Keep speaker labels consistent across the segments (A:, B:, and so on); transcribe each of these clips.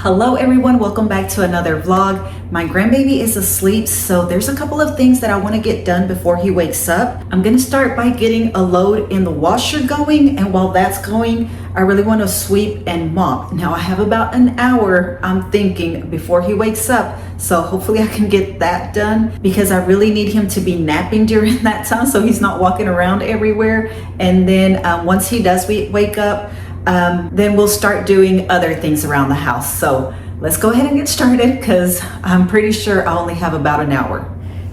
A: Hello everyone, welcome back to another vlog. My grandbaby is asleep, so there's a couple of things that I want to get done before he wakes up. I'm going to start by getting a load in the washer going, and while that's going, I really want to sweep and mop. Now I have about an hour, I'm thinking, before he wakes up, so hopefully I can get that done because I really need him to be napping during that time so he's not walking around everywhere. And then once he does wake up, then we'll start doing other things around the house. So let's go ahead and get started because I'm pretty sure I only have about an hour.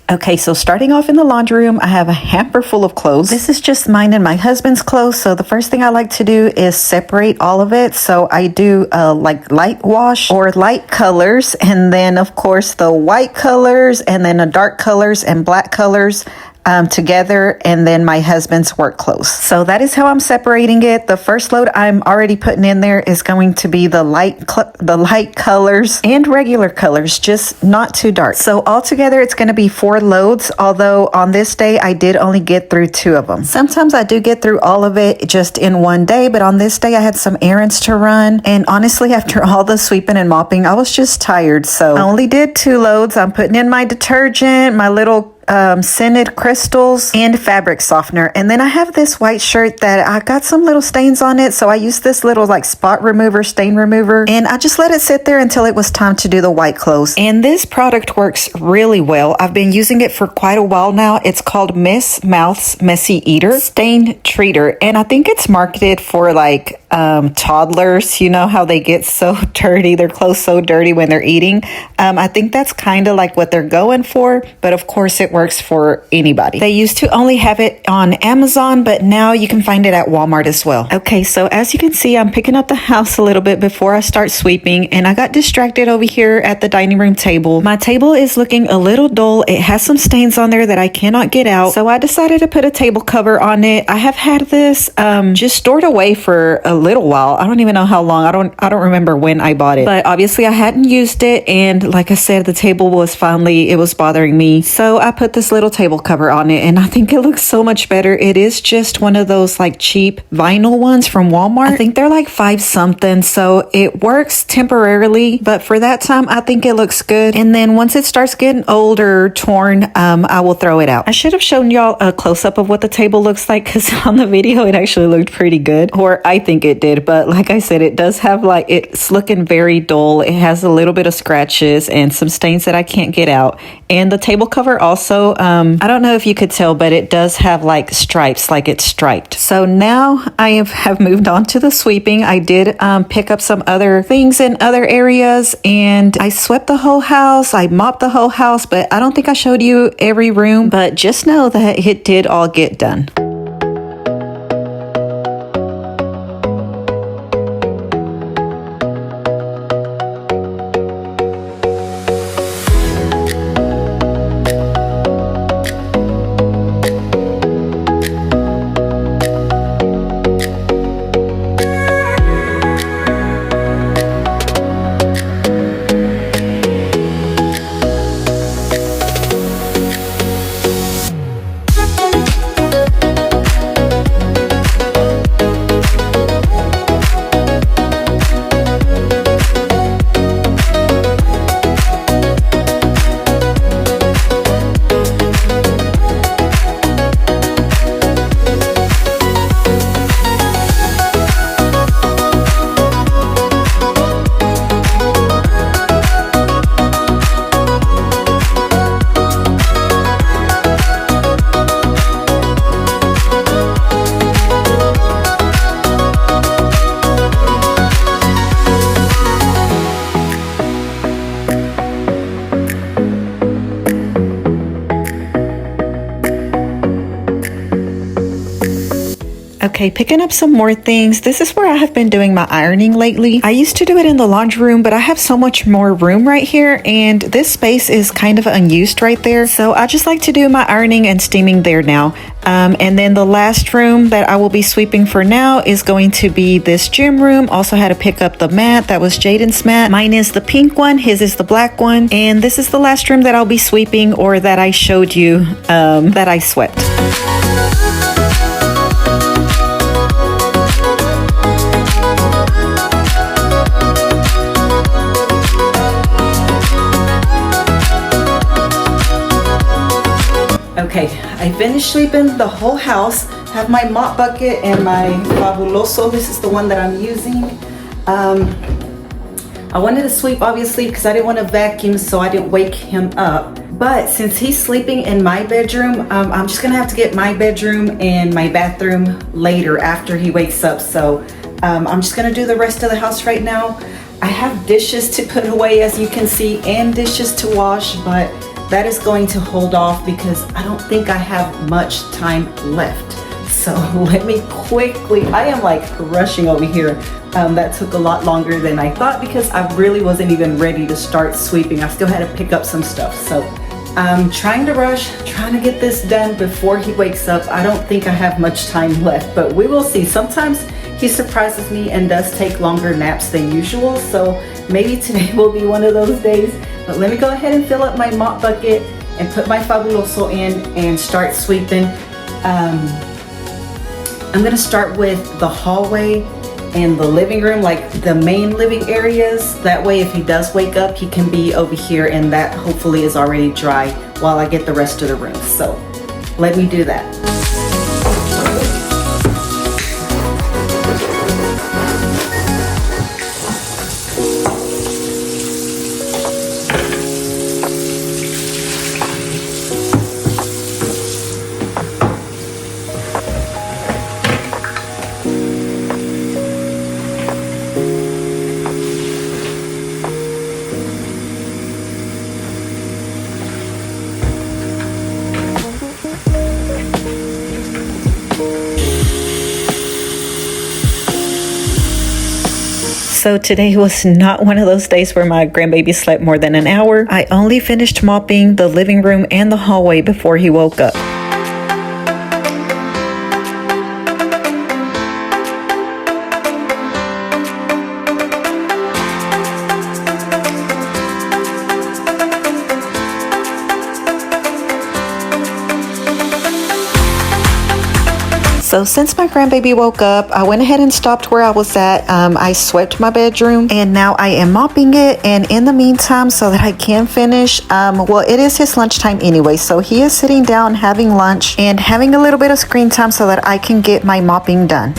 A: Okay, so starting off in the laundry room, I have a hamper full of clothes. This is just mine and my husband's clothes. So the first thing I like to do is separate all of it. So I do like light wash or light colors, and then of course the white colors, and then the dark colors and black colors together, and then my husband's work clothes. So that is how I'm separating it. The first load I'm already putting in there is going to be the light colors and regular colors, just not too dark. So altogether it's going to be 4 loads, although on this day I did only get through 2 of them. Sometimes I do get through all of it just in one day, but on this day I had some errands to run, and honestly after all the sweeping and mopping I was just tired, so I only did 2 loads. I'm putting in my detergent, my little scented crystals, and fabric softener. And then I have this white shirt that I got some little stains on it, so I used this little like spot remover, stain remover, and I just let it sit there until it was time to do the white clothes. And this product works really well. I've been using it for quite a while now. It's called Miss Mouth's Messy Eater Stain Treater, and I think it's marketed for like toddlers. You know how they get so dirty, their clothes so dirty when they're eating. I think that's kind of like what they're going for, but of course it works for anybody. They used to only have it on Amazon, but now you can find it at Walmart as well. Okay, so as you can see, I'm picking up the house a little bit before I start sweeping, and I got distracted over here at the dining room table. My table is looking a little dull. It has some stains on there that I cannot get out, so I decided to put a table cover on it. I have had this just stored away for a little while. I don't even know how long. I don't remember when I bought it, but obviously I hadn't used it, and like I said, the table was it was bothering me, so I put this little table cover on it, and I think it looks so much better. It is just one of those like cheap vinyl ones from Walmart. I think they're like 5 something, so it works temporarily, but for that time I think it looks good. And then once it starts getting old or torn, I will throw it out. I should have shown y'all a close-up of what the table looks like, because on the video it actually looked pretty good, or I think it did, but like I said, it does have like, it's looking very dull. It has a little bit of scratches and some stains that I can't get out. And the table cover also, I don't know if you could tell, but it does have like stripes, like it's striped. So now I have moved on to the sweeping. I did pick up some other things in other areas, and I swept the whole house. I mopped the whole house, but I don't think I showed you every room, but just know that it did all get done. Okay, picking up some more things. This is where I have been doing my ironing lately. I used to do it in the laundry room, but I have so much more room right here, and this space is kind of unused right there. So I just like to do my ironing and steaming there now. And then the last room that I will be sweeping for now is going to be this gym room. Also had to pick up the mat. That was Jaden's mat. Mine is the pink one. His is the black one. And this is the last room that I'll be sweeping, or that I showed you that I swept. finished sweeping the whole house. Have my mop bucket and my Fabuloso. This is the one that I'm using. I wanted to sweep obviously because I didn't want to vacuum, so I didn't wake him up. But since he's sleeping in my bedroom, I'm just gonna have to get my bedroom and my bathroom later after he wakes up. So I'm just gonna do the rest of the house right now. I have dishes to put away, as you can see, and dishes to wash, but that is going to hold off because I don't think I have much time left. So let me quickly, I am like rushing over here. That took a lot longer than I thought because I really wasn't even ready to start sweeping. I still had to pick up some stuff. So I'm trying to rush, trying to get this done before he wakes up. I don't think I have much time left, but we will see. Sometimes he surprises me and does take longer naps than usual. So maybe today will be one of those days. But let me go ahead and fill up my mop bucket and put my Fabuloso in and start sweeping. I'm gonna start with the hallway and the living room, like the main living areas. That way if he does wake up, he can be over here, and that hopefully is already dry while I get the rest of the room. So let me do that. So today was not one of those days where my grandbaby slept more than an hour. I only finished mopping the living room and the hallway before he woke up. So since my grandbaby woke up, I went ahead and stopped where I was at. I swept my bedroom and now I am mopping it. And in the meantime, so that I can finish, well, it is his lunchtime anyway. So he is sitting down having lunch and having a little bit of screen time so that I can get my mopping done.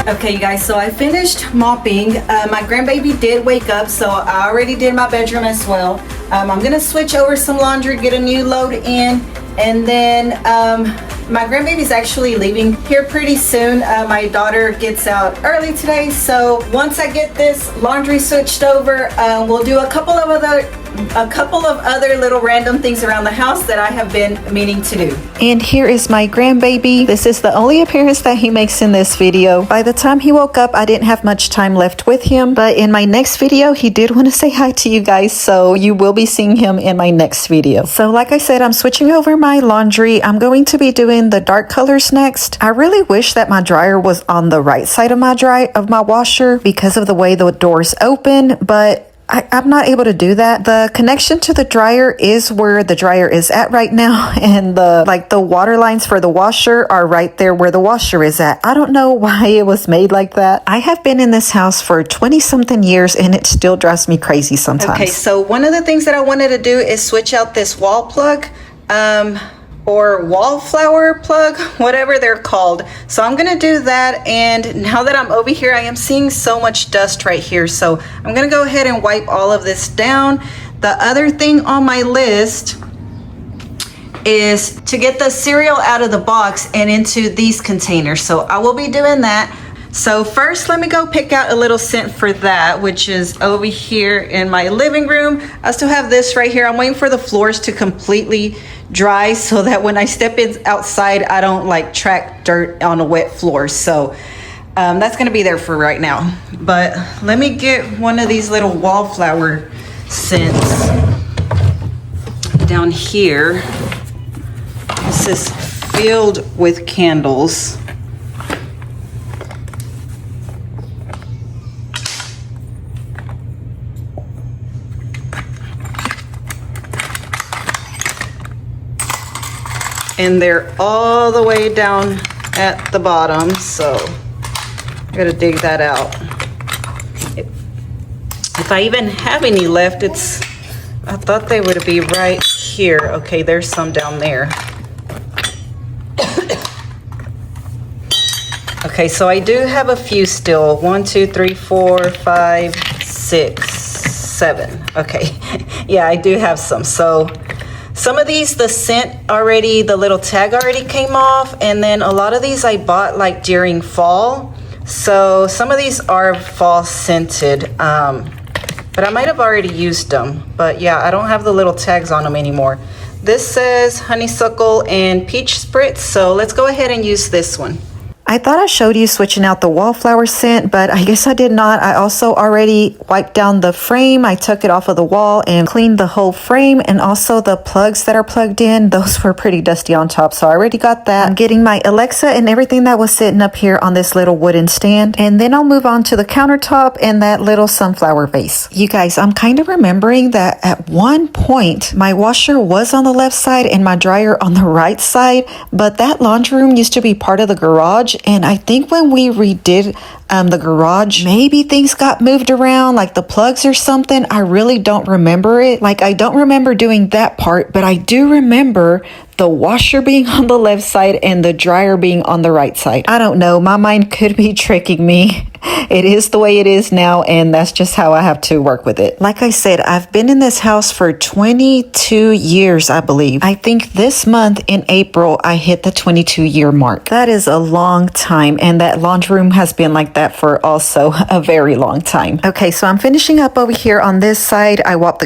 A: Okay, you guys, so I finished mopping. My grandbaby did wake up, so I already did my bedroom as well. I'm gonna switch over some laundry, get a new load in, and then my grandbaby's actually leaving here pretty soon. My daughter gets out early today, so once I get this laundry switched over, we'll do a couple of other little random things around the house that I have been meaning to do. And here is my grandbaby. This is the only appearance that he makes in this video. By the time he woke up, I didn't have much time left with him, but in my next video, he did want to say hi to you guys, so you will be seeing him in my next video. So like I said, I'm switching over my laundry. I'm going to be doing the dark colors next. I really wish that my dryer was on the right side of my washer because of the way the doors open, but I'm not able to do that. The connection to the dryer is where the dryer is at right now, and the water lines for the washer are right there where the washer is at. I don't know why it was made like that. I have been in this house for 20 something years and it still drives me crazy sometimes. Okay, so one of the things that I wanted to do is switch out this wall plug. Or wallflower plug, whatever they're called. So I'm gonna do that, and now that I'm over here, I am seeing so much dust right here. So I'm gonna go ahead and wipe all of this down. The other thing on my list is to get the cereal out of the box and into these containers. So I will be doing that. So first, let me go pick out a little scent for that, which is over here in my living room. I still have this right here. I'm waiting for the floors to completely dry so that when I step in outside, I don't like track dirt on a wet floor. So that's gonna be there for right now. But let me get one of these little wallflower scents down here. This is filled with candles. And they're all the way down at the bottom, so I gotta dig that out. If I even have any left, I thought they would be right here. Okay, there's some down there. Okay, so I do have a few still. 1, 2, 3, 4, 5, 6, 7. Okay, yeah, I do have some. So some of these, the scent already, the little tag already came off, and then a lot of these I bought like during fall. So some of these are fall scented, but I might have already used them. But yeah, I don't have the little tags on them anymore. This says honeysuckle and peach spritz, so let's go ahead and use this one. I thought I showed you switching out the wallflower scent, but I guess I did not. I also already wiped down the frame. I took it off of the wall and cleaned the whole frame, and also the plugs that are plugged in. Those were pretty dusty on top, so I already got that. I'm getting my Alexa and everything that was sitting up here on this little wooden stand, and then I'll move on to the countertop and that little sunflower vase. You guys, I'm kind of remembering that at one point my washer was on the left side and my dryer on the right side, but that laundry room used to be part of the garage. And I think when we redid the garage, maybe things got moved around, like the plugs or something. I really don't remember it. Like, I don't remember doing that part, but I do remember the washer being on the left side and the dryer being on the right side. I don't know. My mind could be tricking me. It is the way it is now, and that's just how I have to work with it. Like I said, I've been in this house for 22 years, I believe. I think this month in April, I hit the 22-year mark. That is a long time, and that laundry room has been like that for also a very long time. Okay, so I'm finishing up over here on this side. I wiped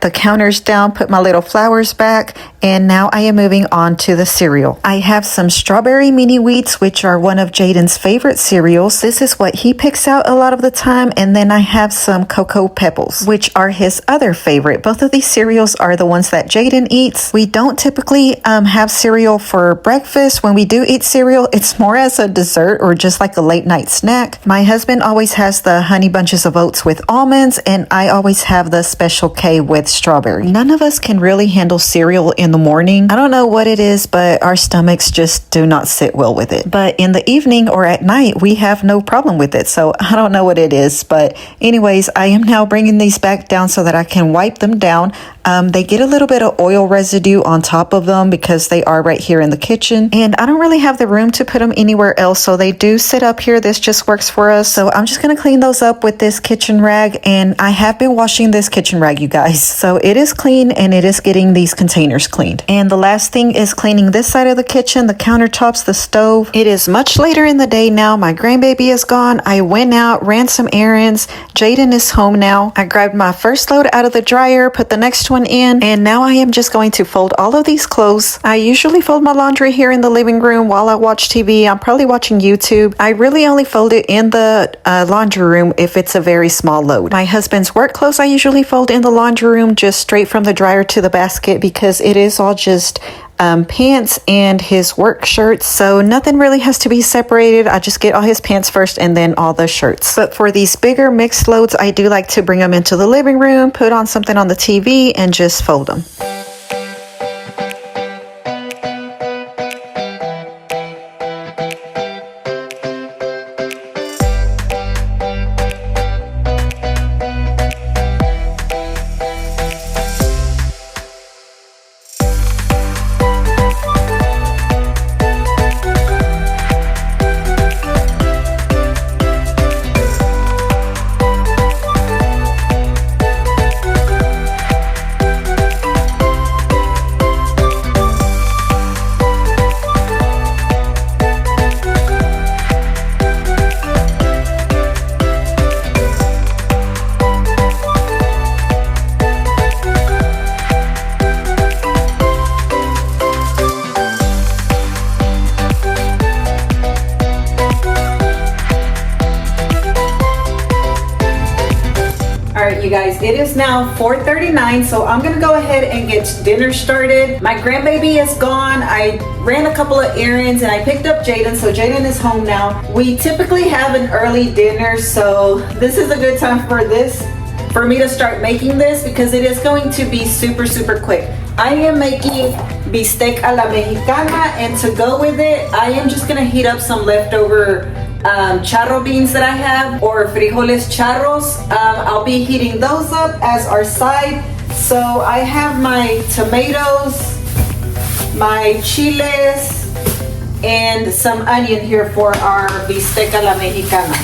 A: the counters down, put my little flowers back, and now I am moving on to the cereal. I have some strawberry mini wheats, which are one of Jaden's favorite cereals. This is what he picks out a lot of the time, and then I have some Cocoa Pebbles, which are his other favorite. Both of these cereals are the ones that Jaden eats. We don't typically have cereal for breakfast. When we do eat cereal, it's more as a dessert or just like a late night snack. My husband always has the Honey Bunches of Oats with almonds, and I always have the Special K with strawberry. None of us can really handle cereal in the morning. I don't know what it is, but our stomachs just do not sit well with it. But in the evening or at night, we have no problem with it. So I don't know what it is, but anyways, I am now bringing these back down so that I can wipe them down. They get a little bit of oil residue on top of them because they are right here in the kitchen, and I don't really have the room to put them anywhere else, so they do sit up here. This just works for us. So I'm just going to clean those up with this kitchen rag, and I have been washing this kitchen rag, you guys. So it is clean, and it is getting these containers cleaned. And the last thing is cleaning this side of the kitchen, the countertops, the stove. It is much later in the day now. My grandbaby is gone. I went out, ran some errands. Jaden is home now. I grabbed my first load out of the dryer, put the next one in, and now I am just going to fold all of these clothes. I usually fold my laundry here in the living room while I watch TV. I'm probably watching YouTube. I really only fold it in the laundry room if it's a very small load. My husband's work clothes I usually fold in the laundry room, just straight from the dryer to the basket, because it is all just pants and his work shirts, so nothing really has to be separated. I just get all his pants first and then all the shirts. But for these bigger mixed loads, I do like to bring them into the living room, put on something on the TV, and just fold them. now 4:39, so I'm gonna go ahead and get dinner started. My grandbaby is gone. I ran a couple of errands and I picked up Jaden, so Jaden is home now. We typically have an early dinner, so this is a good time for me to start making this because it is going to be super quick. I am making bistec a la mexicana, and to go with it, I am just gonna heat up some leftover charro beans that I have, or frijoles charros. I'll be heating those up as our side. So I have my tomatoes, my chiles, and some onion here for our bistec a la mexicana.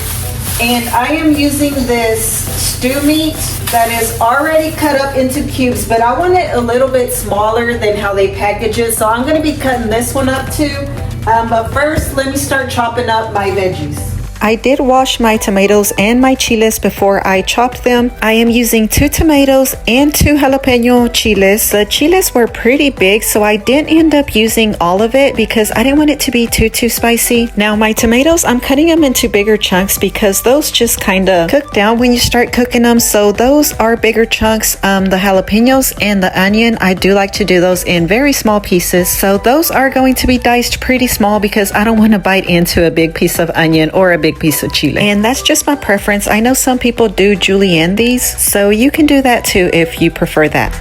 A: And I am using this stew meat that is already cut up into cubes, but I want it a little bit smaller than how they package it. So I'm gonna be cutting this one up too. But first, let me start chopping up my veggies. I did wash my tomatoes and my chiles before I chopped them. I am using 2 tomatoes and 2 jalapeno chiles. The chiles were pretty big, so I didn't end up using all of it because I didn't want it to be too spicy. Now my tomatoes, I'm cutting them into bigger chunks because those just kind of cook down when you start cooking them. So those are bigger chunks. The jalapenos and the onion, I do like to do those in very small pieces. So those are going to be diced pretty small because I don't want to bite into a big piece of onion or a big piece of chile. And that's just my preference. I know some people do julienne these, so you can do that too if you prefer that.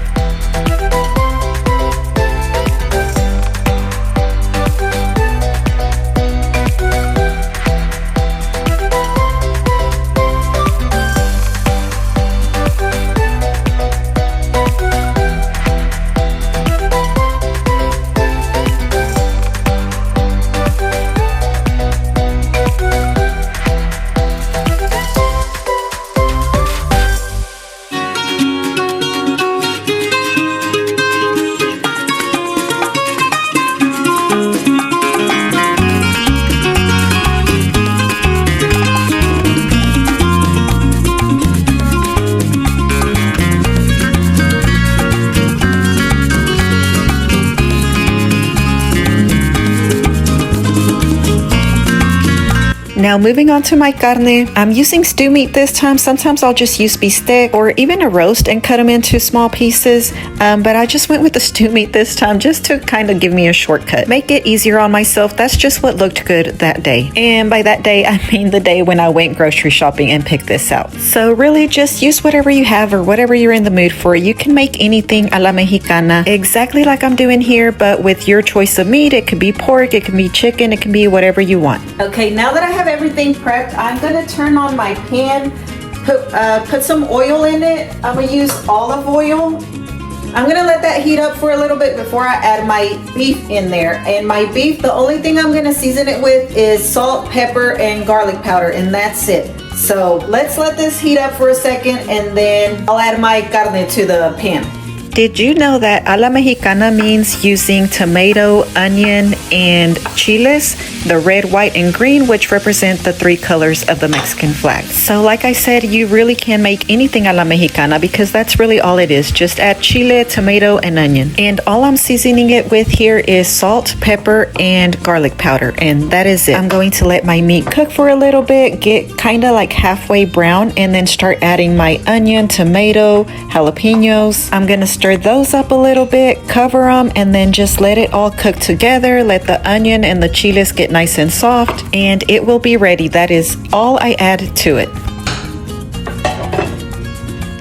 A: Now moving on to my carne, I'm using stew meat this time. Sometimes I'll just use bistec or even a roast and cut them into small pieces. But I just went with the stew meat this time just to kind of give me a shortcut. Make it easier on myself. That's just what looked good that day. And by that day, I mean the day when I went grocery shopping and picked this out. So really just use whatever you have or whatever you're in the mood for. You can make anything a la mexicana exactly like I'm doing here, but with your choice of meat. It could be pork, it can be chicken, it can be whatever you want. Okay, now that I have everything prepped, I'm gonna turn on my pan, put some oil in it. I'm gonna use olive oil. I'm gonna let that heat up for a little bit before I add my beef in there. And my beef, the only thing I'm gonna season it with is salt, pepper, and garlic powder, and that's it. So let's let this heat up for a second, and then I'll add my carne to the pan. Did you know that a la mexicana means using tomato, onion, and chiles, the red, white, and green, which represent the 3 colors of the Mexican flag? So like I said, you really can make anything a la mexicana because that's really all it is. Just add chile, tomato, and onion. And all I'm seasoning it with here is salt, pepper, and garlic powder, and that is it. I'm going to let my meat cook for a little bit, get kind of like halfway brown, and then start adding my onion, tomato, jalapenos. I'm gonna stir those up a little bit, cover them, and then just let it all cook together. Let the onion and the chiles get nice and soft, and it will be ready. That is all I add to it.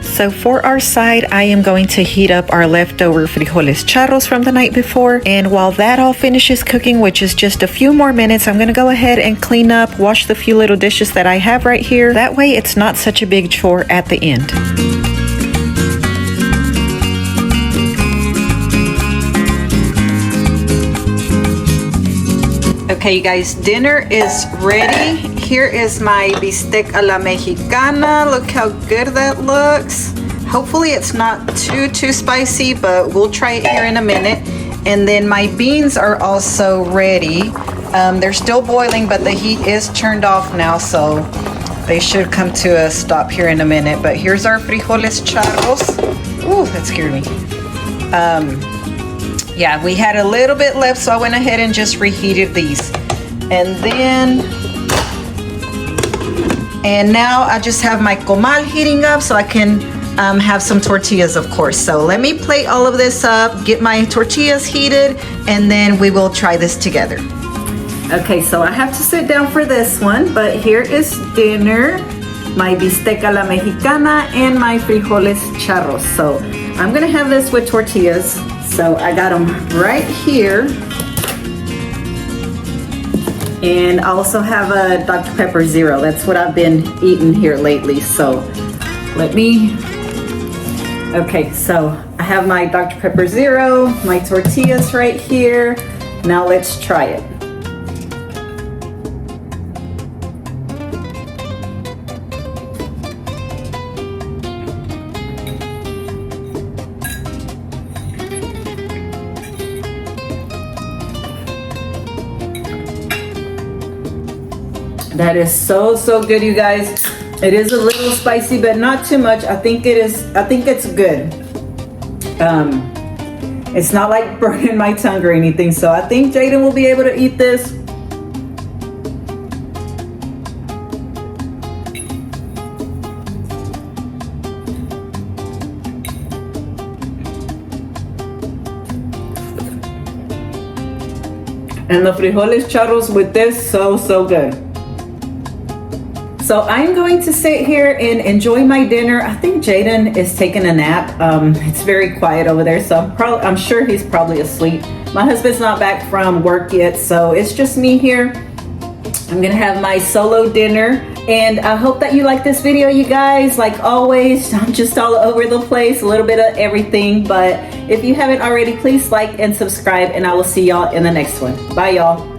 A: So for our side, I am going to heat up our leftover frijoles charros from the night before. And while that all finishes cooking, which is just a few more minutes, I'm gonna go ahead and clean up, wash the few little dishes that I have right here. That way it's not such a big chore at the end. Okay, you guys, dinner is ready. Here is my bistec a la mexicana. Look how good that looks. Hopefully it's not too spicy, but we'll try it here in a minute. And then my beans are also ready. They're still boiling, but the heat is turned off now, so they should come to a stop here in a minute. But here's our frijoles charros. Ooh, that scared me. Yeah, we had a little bit left, so I went ahead and just reheated these. And now I just have my comal heating up so I can have some tortillas, of course. So let me plate all of this up, get my tortillas heated, and then we will try this together. Okay, so I have to sit down for this one, but here is dinner, my bistec a la mexicana and my frijoles charros. So I'm gonna have this with tortillas. So I got them right here. And I also have a Dr. Pepper Zero. That's what I've been eating here lately. So okay, so I have my Dr. Pepper Zero, my tortillas right here. Now let's try it. That is so good, you guys. It is a little spicy, but not too much. I think it's good. It's not like burning my tongue or anything, so I think Jaden will be able to eat this. And the frijoles charros with this, so good. So I'm going to sit here and enjoy my dinner. I think Jaden is taking a nap. It's very quiet over there, so I'm sure he's probably asleep. My husband's not back from work yet, so it's just me here. I'm gonna have my solo dinner, and I hope that you like this video, you guys. Like always, I'm just all over the place, a little bit of everything, but if you haven't already, please like and subscribe, and I will see y'all in the next one. Bye, y'all.